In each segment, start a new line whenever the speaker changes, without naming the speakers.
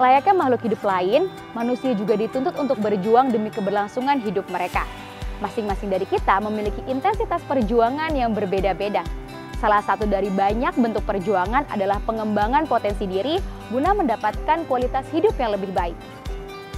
Layaknya makhluk hidup lain, manusia juga dituntut untuk berjuang demi keberlangsungan hidup mereka. Masing-masing dari kita memiliki intensitas perjuangan yang berbeda-beda. Salah satu dari banyak bentuk perjuangan adalah pengembangan potensi diri guna mendapatkan kualitas hidup yang lebih baik.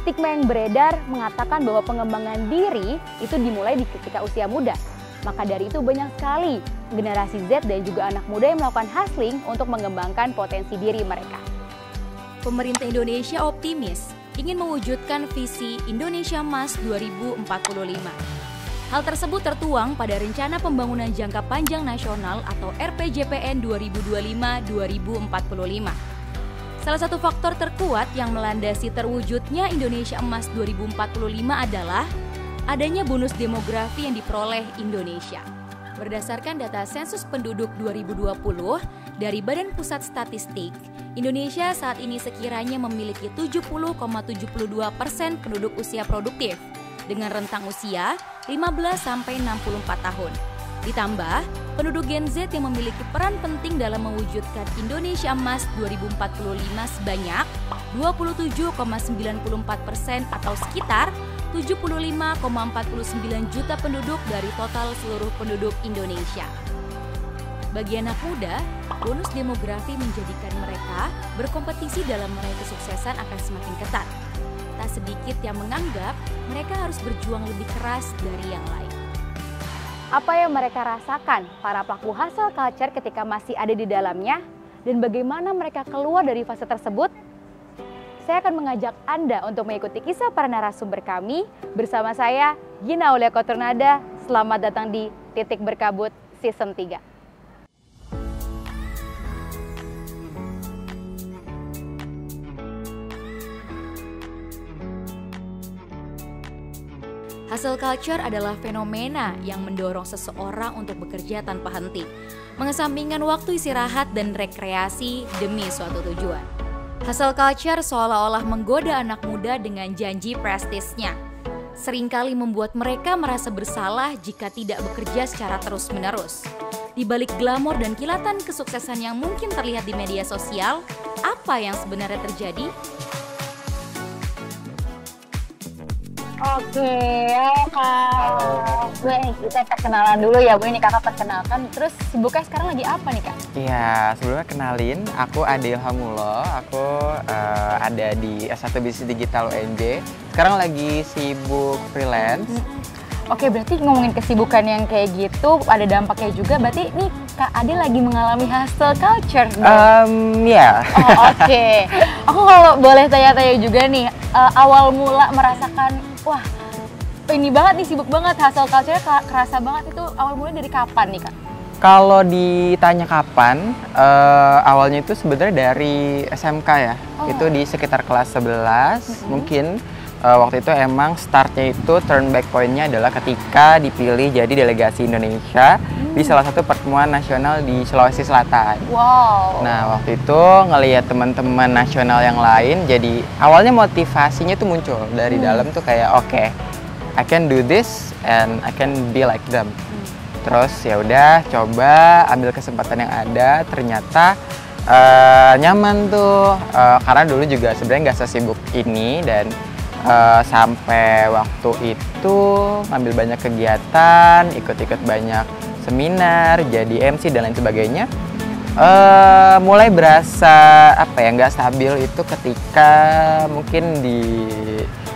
Stigma yang beredar mengatakan bahwa pengembangan diri itu dimulai ketika usia muda. Maka dari itu banyak sekali generasi Z dan juga anak muda yang melakukan hustling untuk mengembangkan potensi diri mereka.
Pemerintah Indonesia optimis ingin mewujudkan visi Indonesia Emas 2045. Hal tersebut tertuang pada Rencana Pembangunan Jangka Panjang Nasional atau RPJPN 2025-2045. Salah satu faktor terkuat yang melandasi terwujudnya Indonesia Emas 2045 adalah adanya bonus demografi yang diperoleh Indonesia. Berdasarkan data sensus penduduk 2020 dari Badan Pusat Statistik, Indonesia saat ini sekiranya memiliki 70,72% penduduk usia produktif dengan rentang usia 15-64 tahun. Ditambah, penduduk Gen Z yang memiliki peran penting dalam mewujudkan Indonesia Emas 2045 sebanyak 27,94% atau sekitar 75,49 juta penduduk dari total seluruh penduduk Indonesia. Bagi anak muda, bonus demografi menjadikan mereka berkompetisi dalam meraih kesuksesan akan semakin ketat. Tak sedikit yang menganggap mereka harus berjuang lebih keras dari yang lain.
Apa yang mereka rasakan para pelaku hustle culture ketika masih ada di dalamnya, dan bagaimana mereka keluar dari fase tersebut? Saya akan mengajak Anda untuk mengikuti kisah para narasumber kami bersama saya, Gina Aulia Koturnada. Selamat datang di Titik Berkabut Season 3.
Hustle culture adalah fenomena yang mendorong seseorang untuk bekerja tanpa henti, mengesampingkan waktu istirahat dan rekreasi demi suatu tujuan. Hustle culture seolah-olah menggoda anak muda dengan janji prestisnya. Seringkali membuat mereka merasa bersalah jika tidak bekerja secara terus-menerus. Di balik glamor dan kilatan kesuksesan yang mungkin terlihat di media sosial, apa yang sebenarnya terjadi?
Oke, Kak. Bu, kita perkenalan dulu ya, Bu. Ini Kakak perkenalkan. Terus sibuknya sekarang lagi apa nih, Kak?
Iya, sebelumnya kenalin, aku Ade Ilhamullah. Aku ada di S1 Bisnis Digital UNJ. Sekarang lagi sibuk freelance.
Oke, berarti ngomongin kesibukan yang kayak gitu, ada dampaknya juga. Berarti nih Kak Ade lagi mengalami hustle culture dong?
Ya.
Oh, oke. Aku kalau boleh tanya-tanya juga nih, awal mula merasakan, wah ini banget nih, sibuk banget, hustle culture-nya kerasa banget, itu awal mulanya dari kapan nih, Kak?
Kalau ditanya kapan, awalnya itu sebenarnya dari SMK ya. Itu di sekitar kelas 11 mungkin. Waktu itu emang startnya itu turn back point-nya adalah ketika dipilih jadi delegasi Indonesia di salah satu pertemuan nasional di Sulawesi Selatan.
Wow.
Nah, waktu itu ngelihat teman-teman nasional yang lain, jadi awalnya motivasinya tuh muncul dari dalam tuh kayak oke, I can do this and I can be like them. Terus ya udah coba ambil kesempatan yang ada, ternyata nyaman tuh karena dulu juga sebenarnya nggak sesibuk ini, dan sampai waktu itu ngambil banyak kegiatan, ikut-ikut banyak seminar, jadi MC dan lain sebagainya. Mulai berasa apa ya, nggak stabil itu ketika mungkin di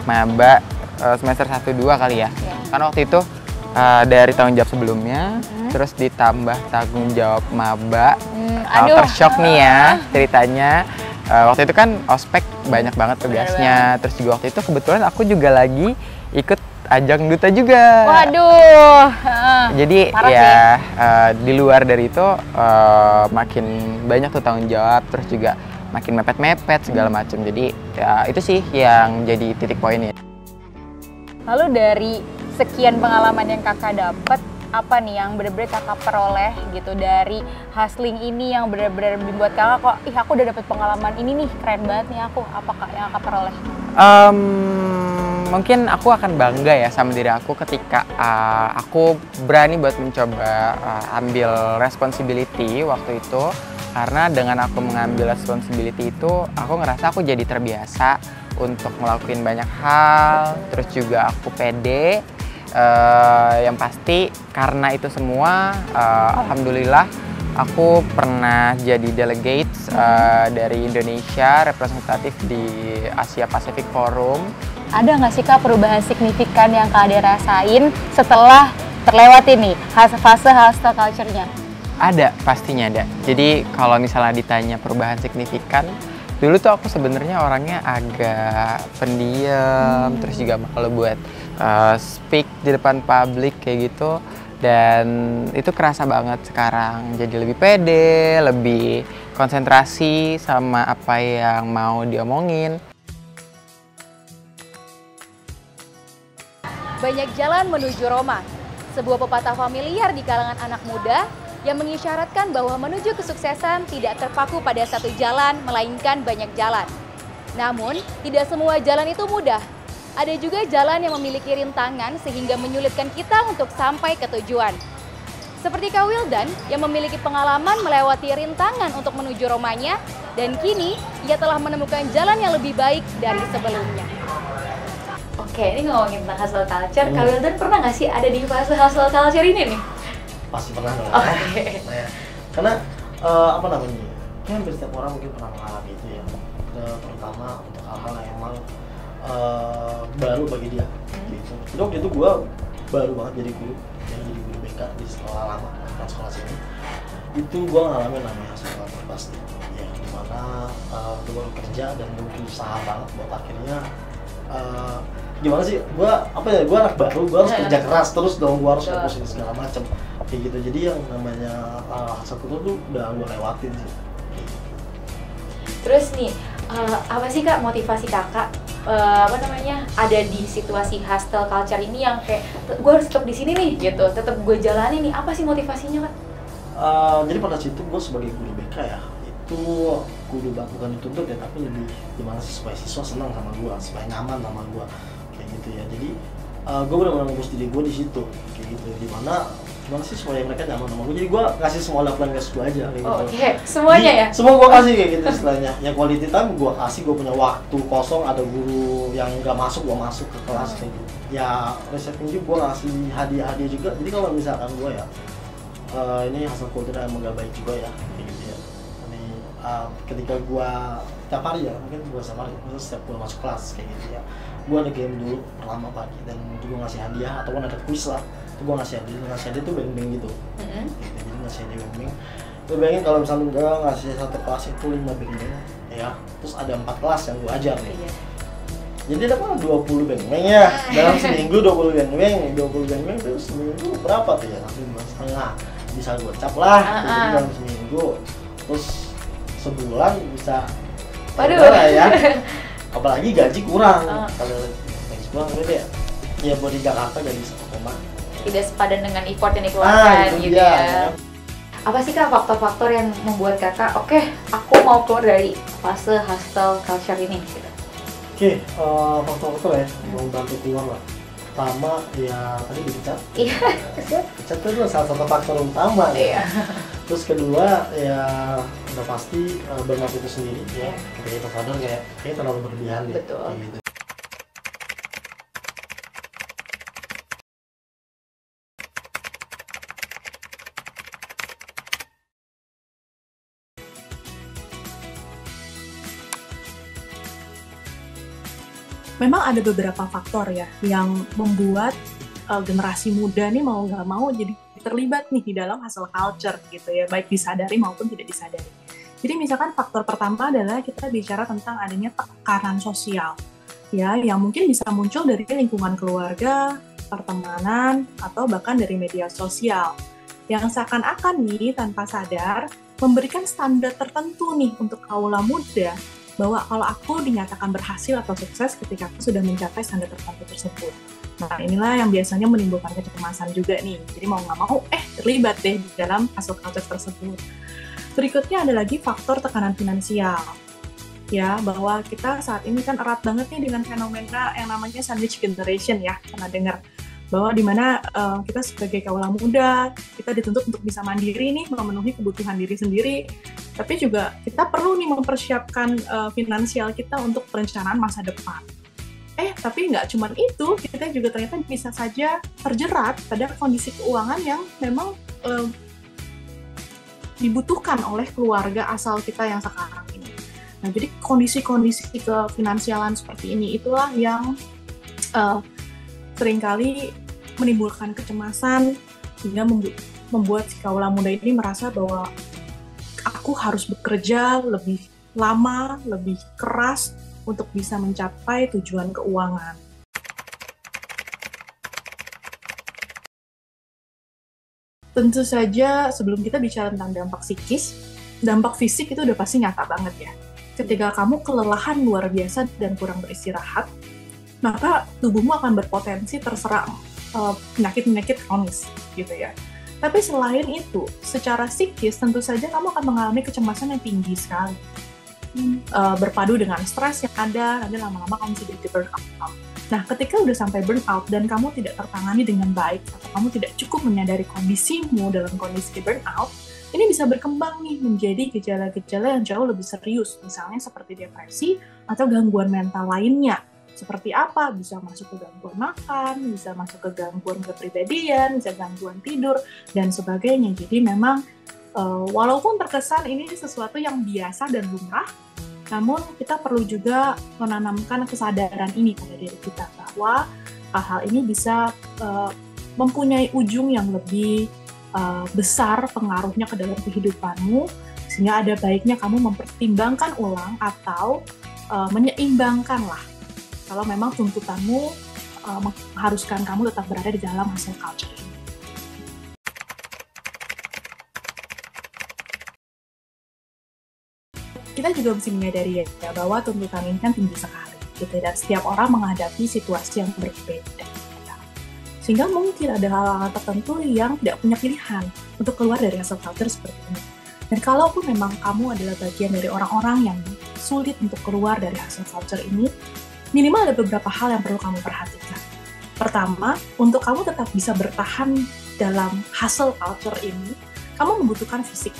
maba semester 1-2 kali ya. Karena waktu itu dari tanggung jawab sebelumnya, terus ditambah tanggung jawab maba, shock nih ya ceritanya. Waktu itu kan ospek banyak banget tugasnya, terus juga waktu itu kebetulan aku juga lagi ikut ajang duta juga.
Waduh.
Jadi ya di luar dari itu makin banyak tuh tanggung jawab, terus juga makin mepet-mepet segala macam. Jadi ya itu sih yang jadi titik poinnya.
Lalu dari sekian pengalaman yang Kakak dapat, apa nih yang benar-benar Kakak peroleh gitu dari hustling ini yang benar-benar membuat Kakak kok, ih aku udah dapet pengalaman ini nih, keren banget nih aku. Apa Kak yang Kakak peroleh?
Mungkin aku akan bangga ya sama diri aku ketika aku berani buat mencoba ambil responsibility waktu itu Karena dengan aku mengambil responsibility itu, aku ngerasa aku jadi terbiasa untuk ngelakuin banyak hal, terus juga aku pede. Yang pasti karena itu semua, alhamdulillah aku pernah jadi delegate dari Indonesia, representatif di Asia Pacific Forum.
Ada nggak sih Kak perubahan signifikan yang Kak Ade rasain setelah terlewati nih fase hustle culture-nya?
Ada, pastinya ada. Jadi kalau misalnya ditanya perubahan signifikan, dulu tuh aku sebenarnya orangnya agak pendiam, terus juga malu buat speak di depan publik kayak gitu. Dan itu kerasa banget sekarang, jadi lebih pede, lebih konsentrasi sama apa yang mau diomongin.
Banyak jalan menuju Roma, sebuah pepatah familiar di kalangan anak muda yang mengisyaratkan bahwa menuju kesuksesan tidak terpaku pada satu jalan, melainkan banyak jalan. Namun, tidak semua jalan itu mudah. Ada juga jalan yang memiliki rintangan sehingga menyulitkan kita untuk sampai ke tujuan. Seperti Kak Wildan yang memiliki pengalaman melewati rintangan untuk menuju Romanya, dan kini ia telah menemukan jalan yang lebih baik dari sebelumnya. Oke, ini ngomongin tentang hustle culture, Kak Wildan pernah nggak sih ada di fase hustle culture ini nih?
Pasti pernah dong. Nah, ya. Karena apa namanya? Kan setiap orang mungkin pernah mengalami itu ya. Terutama untuk hal-hal yang emang baru bagi dia. Gitu. Jadi waktu itu gue baru banget jadi guru BK di sekolah lama, bukan sekolah sini. Itu gue ngalamin namanya hustle culture pasti. Ya, dimana gue baru kerja dan gue berusaha banget buat akhirnya gimana sih? Gue anak baru, gue harus kerja keras terus dong, gue harus fokusin segala macam. Kayak gitu, jadi yang namanya hustle culture tuh udah gue lewatin sih.
Terus nih, apa sih Kak motivasi kakak ada di situasi hustle culture ini yang kayak gue harus tetap di sini nih gitu, tetap gue jalani nih, apa sih motivasinya Kak?
Jadi pada situ gue sebagai guru BK ya, itu guru bukan dituntut ya, tapi lebih gimana sih supaya siswa senang sama gue, supaya nyaman sama gue, kayak gitu ya. Jadi gue benar-benar ngurus diri gue di situ, kayak gitu. Gimana sih supaya mereka nyaman sama gue, jadi gue kasih semua laporan ke gue aja kayak gitu.
Oke, semuanya ya?
Semua gue kasih kayak gitu istilahnya. Yang quality time gue kasih, gue punya waktu kosong, ada guru yang nggak masuk, gue masuk ke kelas kayak gitu. Ya resepin juga gue ngasih hadiah-hadiah juga. Jadi kalau misalkan gue ya, ini hasil kultur yang nggak baik juga ya, kayak gitu ya. Ini ketika gue tiap hari ya, mungkin gue setiap hari, setiap gue masuk kelas kayak gitu ya, gue ada game dulu pertama pagi, dan itu gue ngasih hadiah ataupun ada kuis lah. Gue ngasih hadiah tuh beng-beng gitu. Gitu. Jadi ngasih hadiah beng-beng. Gue bayangin kalau misalnya gue ngasih satu kelas itu 5 beng-beng ya, terus ada 4 kelas yang gue ajar nih. Jadi ada 20 beng-beng ya. Dalam seminggu 20 beng-beng itu seminggu berapa tuh ya? Langsung 2,5. Bisa gue cap lah dalam seminggu. Terus sebulan bisa ya. Apalagi gaji kurang. Kalau gaji kurang gede ya. Ya buat di Jakarta gaji 1,5.
Tidak sepadan dengan effort yang dikeluarkan gitu ya. Apa sih Kak faktor-faktor yang membuat kakak, oke, aku mau keluar dari fase hustle culture ini?
Oke, faktor-faktor ya, mau bantu keluar lah. Pertama ya tadi dipecat.
Iya.
Pecat itu salah satu faktor utama ya.
Iya.
Terus kedua ya udah pasti burnout itu sendiri ya. Ketika kita sadar kayak terlalu berlebihan deh.
Betul.
Gitu.
Memang ada beberapa faktor ya yang membuat generasi muda nih mau nggak mau jadi terlibat nih di dalam hustle culture gitu ya, baik disadari maupun tidak disadari. Jadi misalkan faktor pertama adalah kita bicara tentang adanya tekanan sosial ya, yang mungkin bisa muncul dari lingkungan keluarga, pertemanan, atau bahkan dari media sosial yang seakan-akan nih tanpa sadar memberikan standar tertentu nih untuk kaula muda, bahwa kalau aku dinyatakan berhasil atau sukses ketika aku sudah mencapai standar tertentu tersebut. Nah, inilah yang biasanya menimbulkan kecemasan juga nih. Jadi mau nggak mau, terlibat deh di dalam hustle culture tersebut. Berikutnya ada lagi faktor tekanan finansial. Ya, bahwa kita saat ini kan erat banget nih dengan fenomena yang namanya sandwich generation ya, pernah dengar. Bahwa dimana kita sebagai kaula muda, kita dituntut untuk bisa mandiri nih, memenuhi kebutuhan diri sendiri, Tapi juga kita perlu nih mempersiapkan finansial kita untuk perencanaan masa depan. Tapi nggak cuma itu, kita juga ternyata bisa saja terjerat pada kondisi keuangan yang memang dibutuhkan oleh keluarga asal kita yang sekarang ini. Nah, jadi kondisi-kondisi kefinansialan seperti ini itulah yang seringkali menimbulkan kecemasan hingga membuat si kaula muda ini merasa bahwa aku harus bekerja lebih lama, lebih keras untuk bisa mencapai tujuan keuangan. Tentu saja sebelum kita bicara tentang dampak psikis, dampak fisik itu udah pasti nyata banget ya. Ketika kamu kelelahan luar biasa dan kurang beristirahat, maka tubuhmu akan berpotensi terserang penyakit-penyakit kronis gitu ya. Tapi selain itu, secara psikis tentu saja kamu akan mengalami kecemasan yang tinggi sekali. Berpadu dengan stres yang ada, nanti lama-lama kamu sudah di burnout. Nah, ketika udah sampai burnout dan kamu tidak tertangani dengan baik, atau kamu tidak cukup menyadari kondisimu dalam kondisi burnout, ini bisa berkembang nih menjadi gejala-gejala yang jauh lebih serius, misalnya seperti depresi atau gangguan mental lainnya. Seperti apa? Bisa masuk ke gangguan makan, bisa masuk ke gangguan kepribadian, bisa gangguan tidur, dan sebagainya. Jadi memang walaupun terkesan ini sesuatu yang biasa dan lumrah, namun kita perlu juga menanamkan kesadaran ini pada diri kita bahwa hal-hal ini bisa mempunyai ujung yang lebih besar pengaruhnya ke dalam kehidupanmu, sehingga ada baiknya kamu mempertimbangkan ulang atau menyeimbangkan lah kalau memang tuntutanmu mengharuskan kamu tetap berada di dalam hustle culture ini. Kita juga mesti menyadari ya bahwa tuntutan ini kan tinggi sekali gitu, dan setiap orang menghadapi situasi yang berbeda, sehingga mungkin ada hal-hal tertentu yang tidak punya pilihan untuk keluar dari hustle culture seperti ini. Dan kalaupun memang kamu adalah bagian dari orang-orang yang sulit untuk keluar dari hustle culture ini, minimal ada beberapa hal yang perlu kamu perhatikan. Pertama, untuk kamu tetap bisa bertahan dalam hustle culture ini, kamu membutuhkan fisik.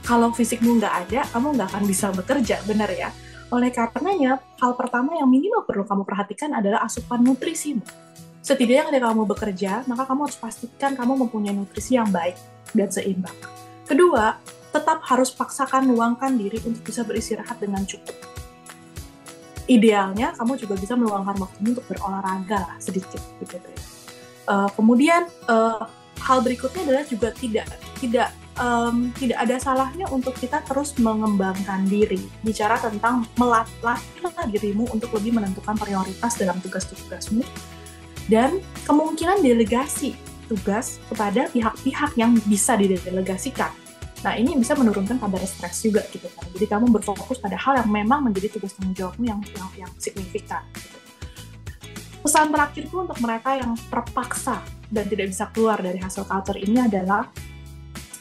Kalau fisikmu nggak ada, kamu nggak akan bisa bekerja, benar ya? Oleh karenanya, hal pertama yang minimal perlu kamu perhatikan adalah asupan nutrisimu. Setidaknya ketika kamu bekerja, maka kamu harus pastikan kamu mempunyai nutrisi yang baik dan seimbang. Kedua, tetap harus paksakan luangkan diri untuk bisa beristirahat dengan cukup. Idealnya, kamu juga bisa meluangkan waktu untuk berolahraga lah, sedikit. Gitu ya. Kemudian, hal berikutnya adalah juga tidak ada salahnya untuk kita terus mengembangkan diri. Bicara tentang melatih dirimu untuk lebih menentukan prioritas dalam tugas-tugasmu, dan kemungkinan delegasi tugas kepada pihak-pihak yang bisa didelegasikan. Nah, ini bisa menurunkan kadar stres juga gitu kan. Jadi kamu berfokus pada hal yang memang menjadi tugas tanggung jawabmu yang signifikan. Gitu. Pesan terakhirku untuk mereka yang terpaksa dan tidak bisa keluar dari hustle culture ini adalah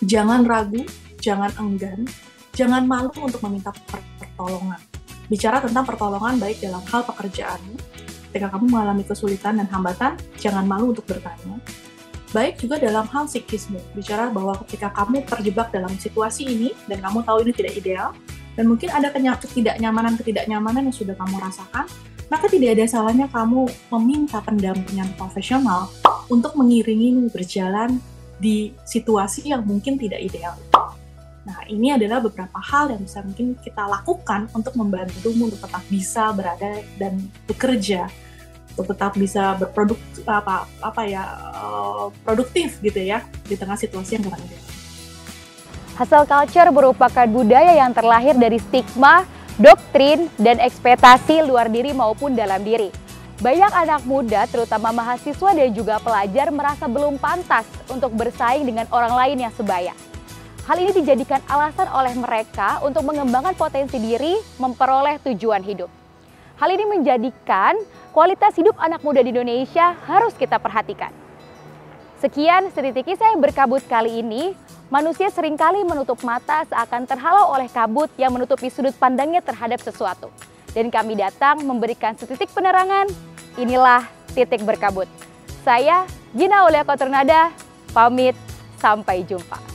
jangan ragu, jangan enggan, jangan malu untuk meminta pertolongan. Bicara tentang pertolongan baik dalam hal pekerjaanmu, ketika kamu mengalami kesulitan dan hambatan, jangan malu untuk bertanya. Baik juga dalam hal psikismu, bicara bahwa ketika kamu terjebak dalam situasi ini, dan kamu tahu ini tidak ideal, dan mungkin ada ketidaknyamanan yang sudah kamu rasakan, maka tidak ada salahnya kamu meminta pendampingan profesional untuk mengiringimu berjalan di situasi yang mungkin tidak ideal. Nah, ini adalah beberapa hal yang bisa mungkin kita lakukan untuk membantumu untuk tetap bisa berada dan bekerja, untuk tetap bisa produktif gitu ya di tengah situasi yang kurang ideal.
Hustle culture merupakan budaya yang terlahir dari stigma, doktrin, dan ekspektasi luar diri maupun dalam diri. Banyak anak muda, terutama mahasiswa dan juga pelajar, merasa belum pantas untuk bersaing dengan orang lain yang sebaya. Hal ini dijadikan alasan oleh mereka untuk mengembangkan potensi diri, memperoleh tujuan hidup. Hal ini menjadikan kualitas hidup anak muda di Indonesia harus kita perhatikan. Sekian Setitik Kisah yang berkabut kali ini. Manusia seringkali menutup mata seakan terhalau oleh kabut yang menutupi sudut pandangnya terhadap sesuatu. Dan kami datang memberikan setitik penerangan. Inilah Titik Berkabut. Saya Gina Aulia Koternada, pamit, sampai jumpa.